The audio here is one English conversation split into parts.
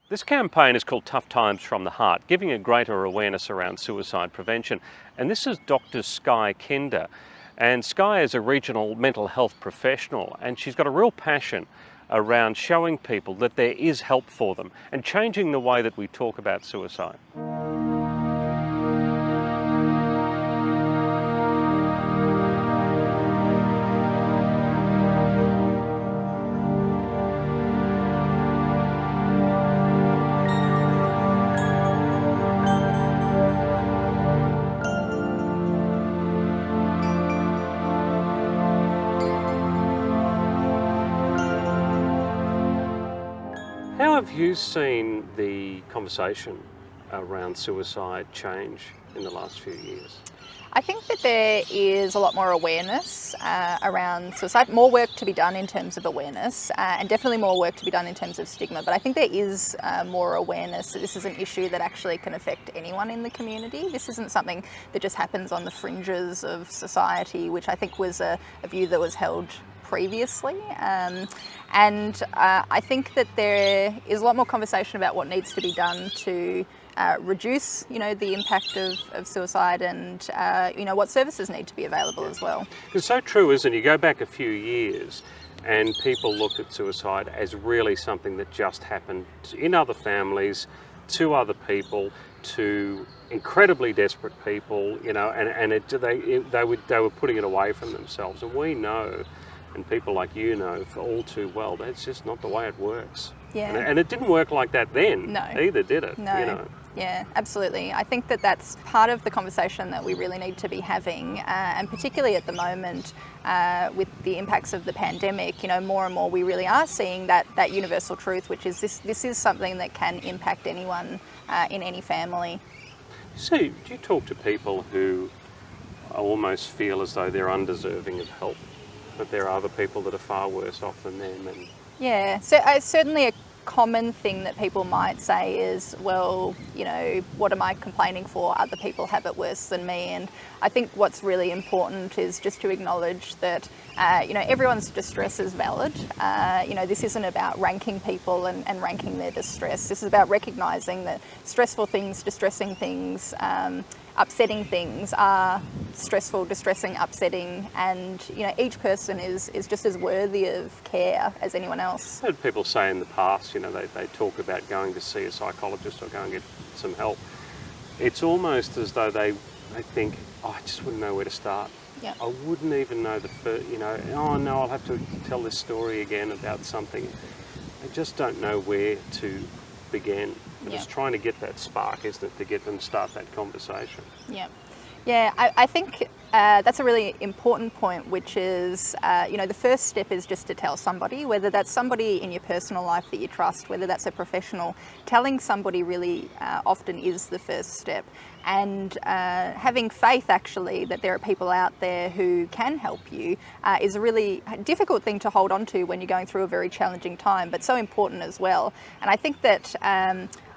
This campaign is called Tough Times from the Heart, giving a greater awareness around suicide prevention. And this is Dr. Skye Kinder. And Skye is a regional mental health professional, and she's got a real passion around showing people that there is help for them and changing the way that we talk about suicide. How have you seen the conversation around suicide change in the last few years? I think that there is a lot more awareness around suicide, more work to be done in terms of awareness, and definitely more work to be done in terms of stigma. But I think there is more awareness that this is an issue that actually can affect anyone in the community. This isn't something that just happens on the fringes of society, which I think was a view that was held previously. I think that there is a lot more conversation about what needs to be done to reduce, the impact of suicide and, what services need to be available as well. It's so true, isn't it? You go back a few years and people looked at suicide as really something that just happened in other families, to other people, to incredibly desperate people, they were putting it away from themselves. And we know, and people like you know all too well, that's just not the way it works. Yeah. And it didn't work like that then, either, did it? No. Yeah, absolutely. I think that that's part of the conversation that we really need to be having, and particularly at the moment with the impacts of the pandemic, more and more we really are seeing that universal truth, which is this is something that can impact anyone in any family. So, do you talk to people who almost feel as though they're undeserving of help, but there are other people that are far worse off than them? And yeah, so certainly a common thing that people might say is, well, what am I complaining for? Other people have it worse than me. And I think what's really important is just to acknowledge that, everyone's distress is valid. This isn't about ranking people and ranking their distress. This is about recognising that stressful things, distressing things, upsetting things are stressful, distressing, upsetting, and each person is just as worthy of care as anyone else. I've heard people say in the past, they talk about going to see a psychologist or go and get some help. It's almost as though they think, I just wouldn't know where to start. Yeah. I wouldn't even know the first, oh no, I'll have to tell this story again about something. I just don't know where to begin. But it's trying to get that spark, isn't it, to get them to start that conversation. Yeah, I think that's a really important point, which is, the first step is just to tell somebody, whether that's somebody in your personal life that you trust, whether that's a professional. Telling somebody really often is the first step. And having faith, actually, that there are people out there who can help you is a really difficult thing to hold on to when you're going through a very challenging time, but so important as well. And I think that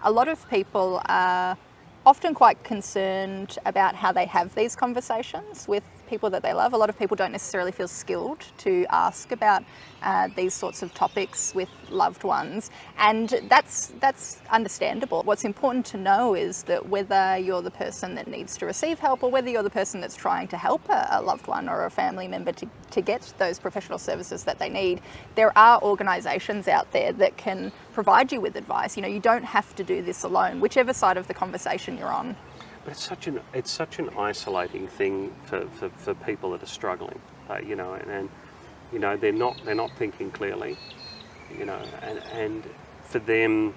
a lot of people are often quite concerned about how they have these conversations with people that they love. A lot of people don't necessarily feel skilled to ask about these sorts of topics with loved ones, and that's understandable. What's important to know is that whether you're the person that needs to receive help or whether you're the person that's trying to help a loved one or a family member to get those professional services that they need, there are organisations out there that can provide you with advice. You don't have to do this alone, whichever side of the conversation you're on. But it's such an isolating thing for people that are struggling, and they're not thinking clearly, and for them,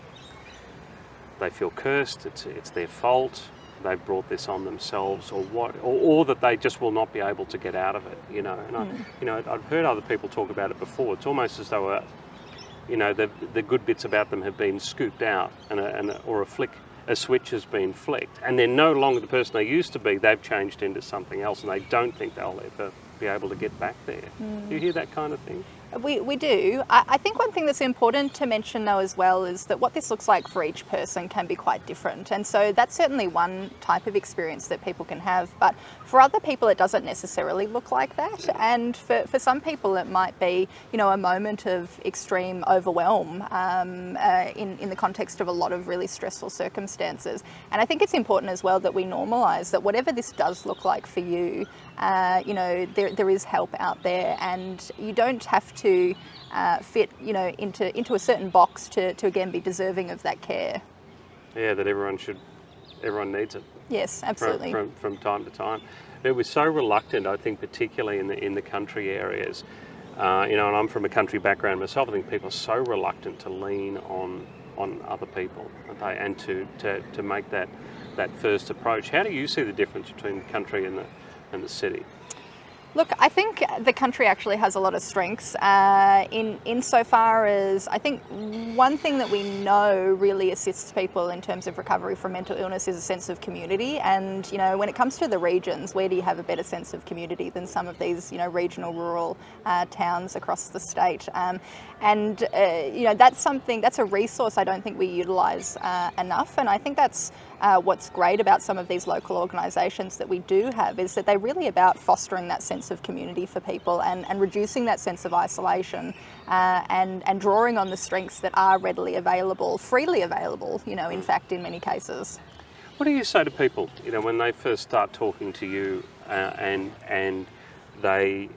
they feel cursed. It's their fault. They brought this on themselves, or that they just will not be able to get out of it, And I've heard other people talk about it before. It's almost as though the good bits about them have been scooped out, or a switch has been flicked, and they're no longer the person they used to be. They've changed into something else, and they don't think they'll ever be able to get back there. Do you hear that kind of thing? We do. I think one thing that's important to mention though as well is that what this looks like for each person can be quite different. And so that's certainly one type of experience that people can have. But for other people, it doesn't necessarily look like that. And for some people, it might be, a moment of extreme overwhelm in the context of a lot of really stressful circumstances. And I think it's important as well that we normalise that whatever this does look like for you, there is help out there, and you don't have to fit, into a certain box to again be deserving of that care. Yeah, that everyone needs it. Yes, absolutely. From time to time. It was so reluctant, I think, particularly in the country areas. And I'm from a country background myself. I think people are so reluctant to lean on other people, and to make that first approach. How do you see the difference between the country and the city? Look, I think the country actually has a lot of strengths insofar as I think one thing that we know really assists people in terms of recovery from mental illness is a sense of community. And, when it comes to the regions, where do you have a better sense of community than some of these, regional rural towns across the state? That's a resource I don't think we utilise enough. And I think that's what's great about some of these local organisations that we do have is that they're really about fostering that sense of community for people and reducing that sense of isolation and drawing on the strengths that are readily available, freely available, in fact, in many cases. What do you say to people, when they first start talking to you and they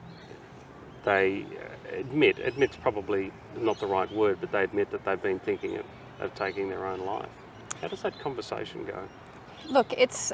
admit's probably not the right word, but they admit that they've been thinking of taking their own life? How does that conversation go? Look, it's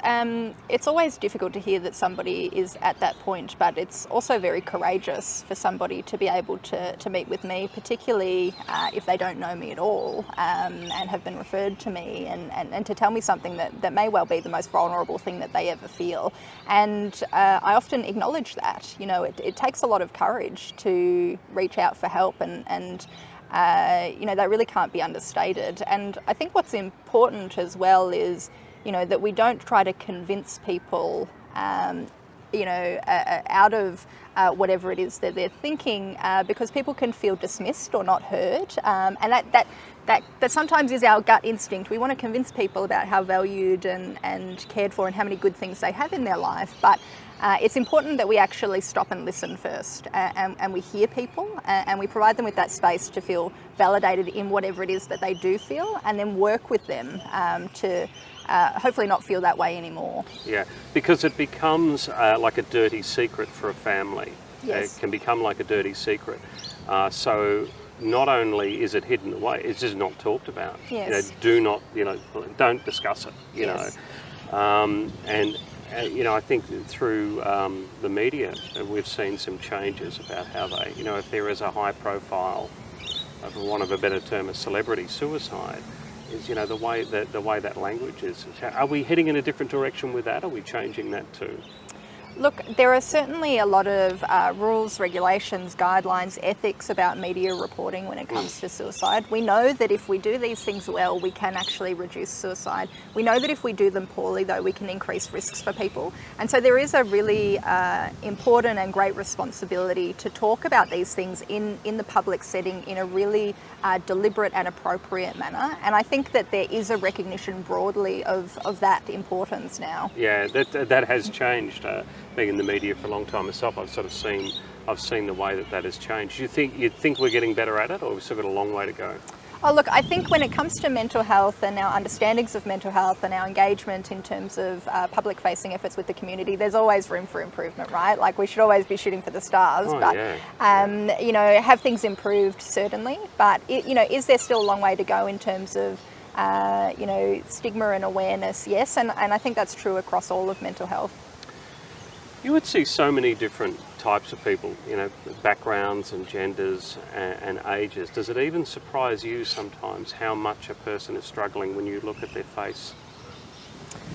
always difficult to hear that somebody is at that point, but it's also very courageous for somebody to be able to meet with me, particularly if they don't know me at all and have been referred to me, and to tell me something that may well be the most vulnerable thing that they ever feel. And I often acknowledge that. It takes a lot of courage to reach out for help, and that really can't be understated. And I think what's important as well is, that we don't try to convince people, out of whatever it is that they're thinking, because people can feel dismissed or not heard. And that sometimes is our gut instinct. We want to convince people about how valued and cared for and how many good things they have in their life. But it's important that we actually stop and listen first, and we hear people, and we provide them with that space to feel validated in whatever it is that they do feel, and then work with them to hopefully not feel that way anymore. Yeah, because it becomes like a dirty secret for a family. Yes. It can become like a dirty secret. So not only is it hidden away, it's just not talked about. Yes. Don't discuss it. Yes. I think through the media, we've seen some changes about how they, if there is a high profile, for want of a better term, a celebrity suicide, is the way that language is. Are we heading in a different direction with that? Are we changing that too? Look, there are certainly a lot of rules, regulations, guidelines, ethics about media reporting when it comes to suicide. We know that if we do these things well, we can actually reduce suicide. We know that if we do them poorly, though, we can increase risks for people. And so there is a really important and great responsibility to talk about these things in the public setting in a really deliberate and appropriate manner. And I think that there is a recognition broadly of that importance now. Yeah, that has changed. Being in the media for a long time myself, I've seen the way that has changed. You think we're getting better at it, or we've still got a long way to go? Oh, look, I think when it comes to mental health and our understandings of mental health and our engagement in terms of public-facing efforts with the community, there's always room for improvement, right? Like, we should always be shooting for the stars. Have things improved? Certainly. But, is there still a long way to go in terms of, stigma and awareness? Yes, and I think that's true across all of mental health. You would see so many different types of people, backgrounds and genders and ages. Does it even surprise you sometimes how much a person is struggling when you look at their face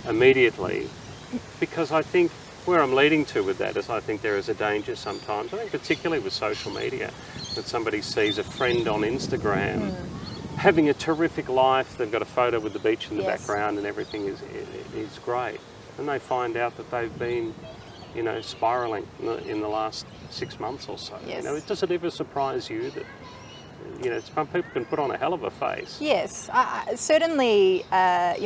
immediately? Because I think where I'm leading to with that is I think there is a danger sometimes, I think particularly with social media, that somebody sees a friend on Instagram having a terrific life, they've got a photo with the beach in the background and everything is great. And they find out that they've been spiralling in the last 6 months or so. Yes. Does it ever surprise you that some people can put on a hell of a face? Yes, certainly.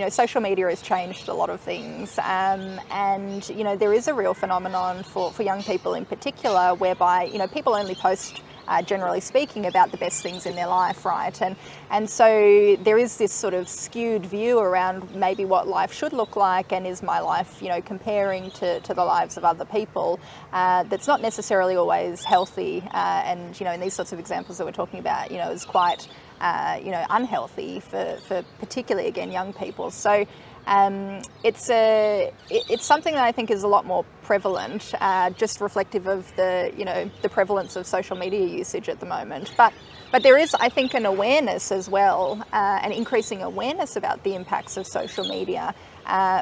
Social media has changed a lot of things, and there is a real phenomenon for young people in particular, whereby people only post, generally speaking, about the best things in their life, right? And so there is this sort of skewed view around maybe what life should look like, and is my life, comparing to the lives of other people. That's not necessarily always healthy, and in these sorts of examples that we're talking about, is quite unhealthy for particularly, again, young people. So it's something that I think is a lot more prevalent, just reflective of the prevalence of social media usage at the moment. But there is, I think, an awareness as well, an increasing awareness about the impacts of social media,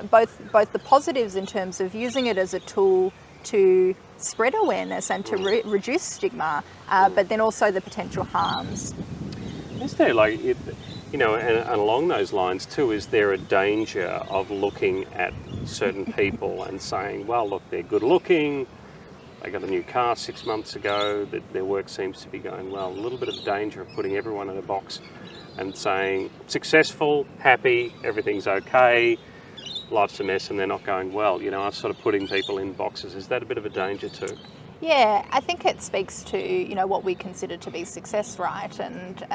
both the positives in terms of using it as a tool to spread awareness and to reduce stigma, but then also the potential harms. Is there and along those lines too, is there a danger of looking at certain people and saying, well, look, they're good looking, they got a new car 6 months ago, that their work seems to be going well? A little bit of danger of putting everyone in a box and saying successful, happy, everything's okay, life's a mess, and they're not going well. I'm sort of putting people in boxes. Is that a bit of a danger too? Yeah, I think it speaks to what we consider to be success, right? And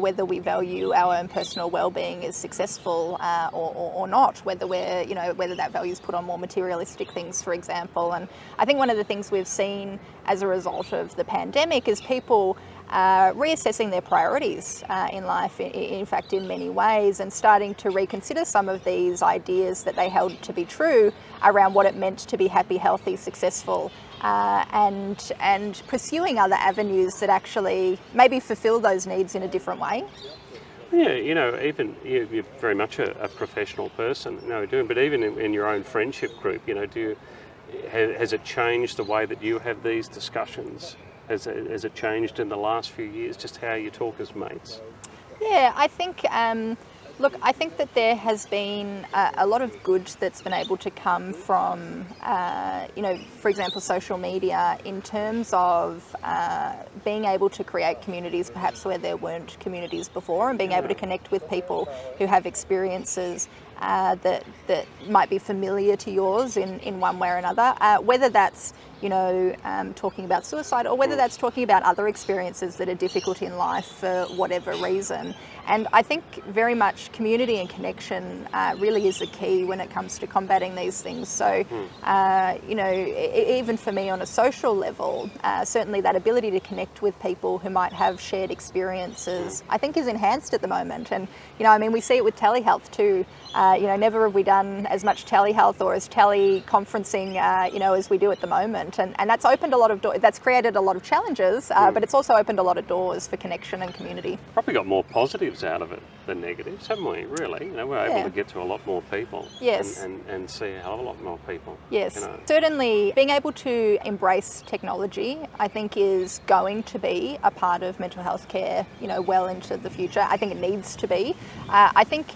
whether we value our own personal well-being as successful or not, whether whether that value is put on more materialistic things, for example. And I think one of the things we've seen as a result of the pandemic is people reassessing their priorities in life, in fact, in many ways, and starting to reconsider some of these ideas that they held to be true around what it meant to be happy, healthy, successful, and pursuing other avenues that actually maybe fulfill those needs in a different way. Yeah, even you're very much a professional person, but even in your own friendship group, has it changed the way that you have these discussions? Has it changed in the last few years, just how you talk as mates? Yeah, I think, I think that there has been a lot of good that's been able to come from, for example, social media, in terms of being able to create communities perhaps where there weren't communities before, and being able to connect with people who have experiences that might be familiar to yours in one way or another, whether that's talking about suicide, or whether that's talking about other experiences that are difficult in life for whatever reason. And I think very much community and connection really is the key when it comes to combating these things. So, even for me on a social level, certainly that ability to connect with people who might have shared experiences, I think, is enhanced at the moment. And, we see it with telehealth too. Never have we done as much telehealth or as teleconferencing, as we do at the moment. And that's opened a lot of doors, that's created a lot of challenges, but it's also opened a lot of doors for connection and community. Probably got more positives out of it than negatives, haven't we, really? We're able to get to a lot more people. Yes. And see a hell of a lot more people. Yes. Certainly being able to embrace technology, I think, is going to be a part of mental health care, well into the future. I think it needs to be. I think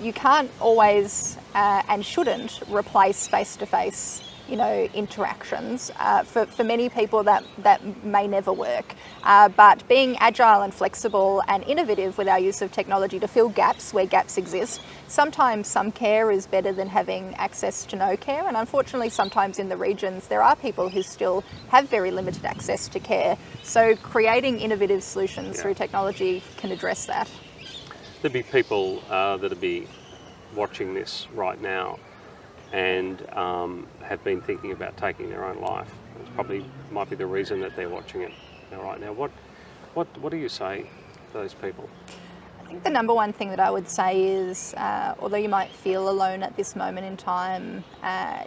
you can't always and shouldn't replace face-to-face interactions. For many people that may never work, but being agile and flexible and innovative with our use of technology to fill gaps where gaps exist. Sometimes some care is better than having access to no care, and unfortunately sometimes in the regions there are people who still have very limited access to care. So creating innovative solutions through technology can address that. There'll be people that'll be watching this right now and have been thinking about taking their own life. It's probably might be the reason that they're watching it right now. What do you say to those people? I think the number one thing that I would say is, although you might feel alone at this moment in time,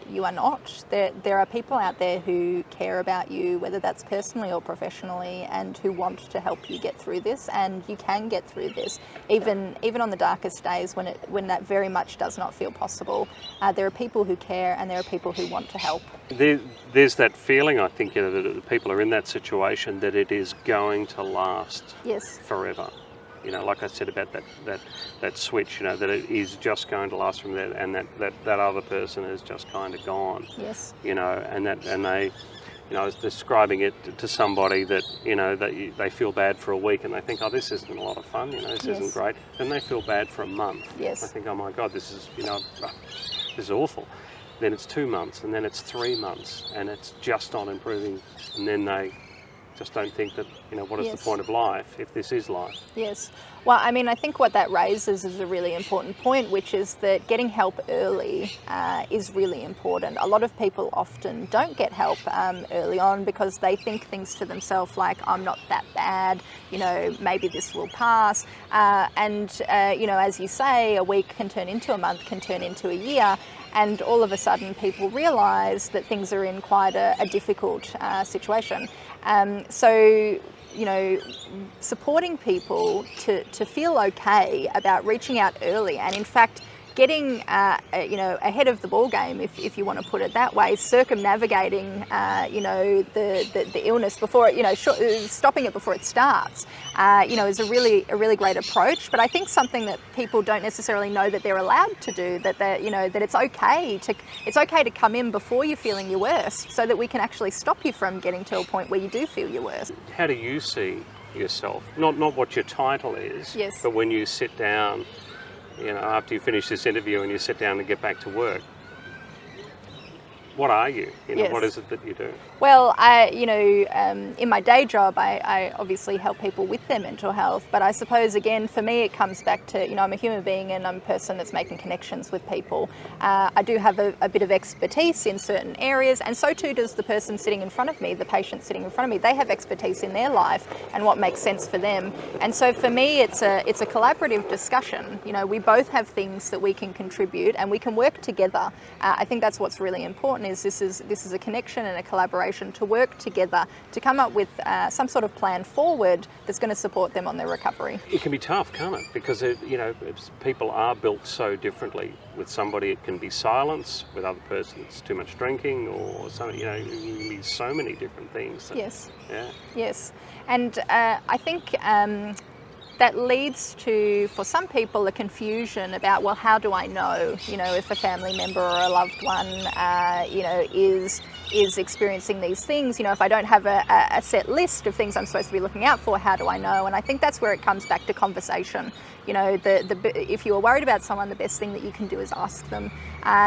you are not. There are people out there who care about you, whether that's personally or professionally, and who want to help you get through this. And you can get through this, even on the darkest days when that very much does not feel possible. There are people who care, and there are people who want to help. There's that feeling, I think, that people are in that situation, that it is going to last forever. You know, like I said about that switch, you know, that it is just going to last from there, and that other person is just kind of gone. Yes. You know, and they, you know, I was describing it to somebody that, you know, they feel bad for a week and they think, oh, this isn't a lot of fun, you know, this isn't great. Then they feel bad for a month. Yes. I think, oh my God, this is, you know, this is awful. Then it's 2 months, and then it's 3 months, and it's just not improving. And then they just don't think that, you know, what is the point of life if this is life? Yes. Well, I mean, I think what that raises is a really important point, which is that getting help early is really important. A lot of people often don't get help early on because they think things to themselves like, I'm not that bad, you know, maybe this will pass. You know, as you say, a week can turn into a month, can turn into a year. And all of a sudden people realise that things are in quite a difficult situation. So, you know, supporting people to feel okay about reaching out early, and in fact getting you know, ahead of the ball game, if you want to put it that way, circumnavigating you know, the illness before it, you know, stopping it before it starts, you know, is a really great approach. But I think something that people don't necessarily know that they're allowed to do, that you know, that it's okay to come in before you're feeling your worst, so that we can actually stop you from getting to a point where you do feel your worst. How do you see yourself? Not what your title is, Yes. but when you sit down, you know, after you finish this interview and you sit down and get back to work, what are you? You know, what is it that you do? Well, you know, in my day job, I obviously help people with their mental health, but I suppose, again, for me, it comes back to, you know, I'm a human being and I'm a person that's making connections with people. I do have a bit of expertise in certain areas, and so too does the person sitting in front of me, the patient sitting in front of me. They have expertise in their life and what makes sense for them. And so for me, it's a collaborative discussion. You know, we both have things that we can contribute and we can work together. I think that's what's really important, is this is a connection and a collaboration to work together to come up with some sort of plan forward that's going to support them on their recovery. It can be tough, can't it? Because you know, people are built so differently. With somebody, it can be silence. With other person, it's too much drinking, or something. You know, it can be so many different things. Yes. Yeah. Yes, and I think that leads to, for some people, a confusion about, well, how do I know, you know, if a family member or a loved one, you know, is experiencing these things? You know, if I don't have a set list of things I'm supposed to be looking out for, how do I know? And I think that's where it comes back to conversation. You know, if you are worried about someone, the best thing that you can do is ask them.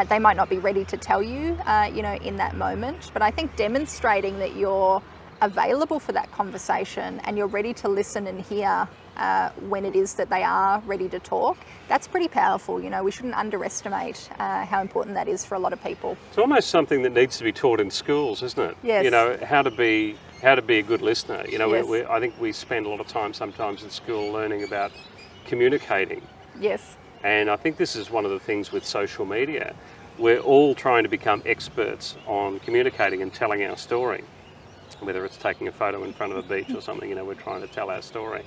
They might not be ready to tell you, you know, in that moment, but I think demonstrating that you're available for that conversation and you're ready to listen and hear when it is that they are ready to talk, that's pretty powerful. You know, we shouldn't underestimate how important that is for a lot of people. It's almost something that needs to be taught in schools, isn't it? Yes. You know, how to be a good listener. You know, Yes. I think we spend a lot of time sometimes in school learning about communicating. Yes. And I think this is one of the things with social media. We're all trying to become experts on communicating and telling our story. Whether it's taking a photo in front of a beach or something, you know, we're trying to tell our story.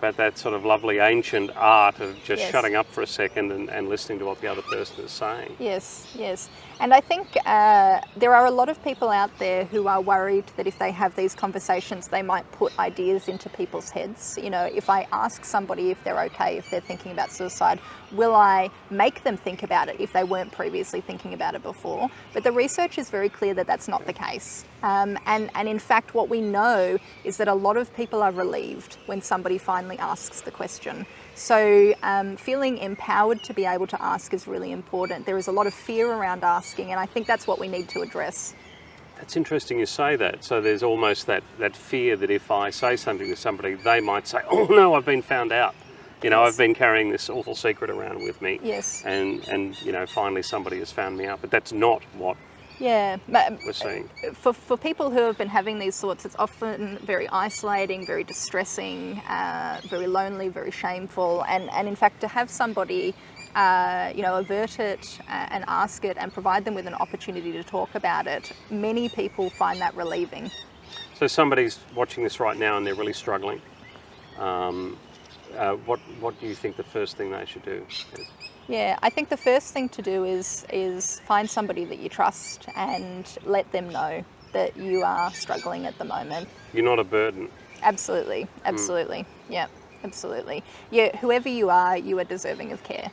But that sort of lovely ancient art of just Yes. shutting up for a second and listening to what the other person is saying. Yes, yes. And I think there are a lot of people out there who are worried that if they have these conversations, they might put ideas into people's heads. You know, if I ask somebody if they're okay, if they're thinking about suicide, will I make them think about it if they weren't previously thinking about it before? But the research is very clear that that's not the case. And in fact, what we know is that a lot of people are relieved when somebody finally asks the question. So feeling empowered to be able to ask is really important. There is a lot of fear around asking, and I think that's what we need to address. That's interesting you say that. So there's almost that fear that if I say something to somebody, they might say, oh no, I've been found out. You know, Yes. I've been carrying this awful secret around with me. Yes. And you know, finally somebody has found me out. But that's not what Yeah. we're seeing. For people who have been having these thoughts, it's often very isolating, very distressing, very lonely, very shameful. And in fact, to have somebody, you know, avert it and ask it and provide them with an opportunity to talk about it, many people find that relieving. So somebody's watching this right now and they're really struggling. What do you think the first thing they should do is? Yeah, I think the first thing to do is find somebody that you trust and let them know that you are struggling at the moment. You're not a burden. Absolutely, absolutely. Yeah, Absolutely. Yeah, whoever you are deserving of care.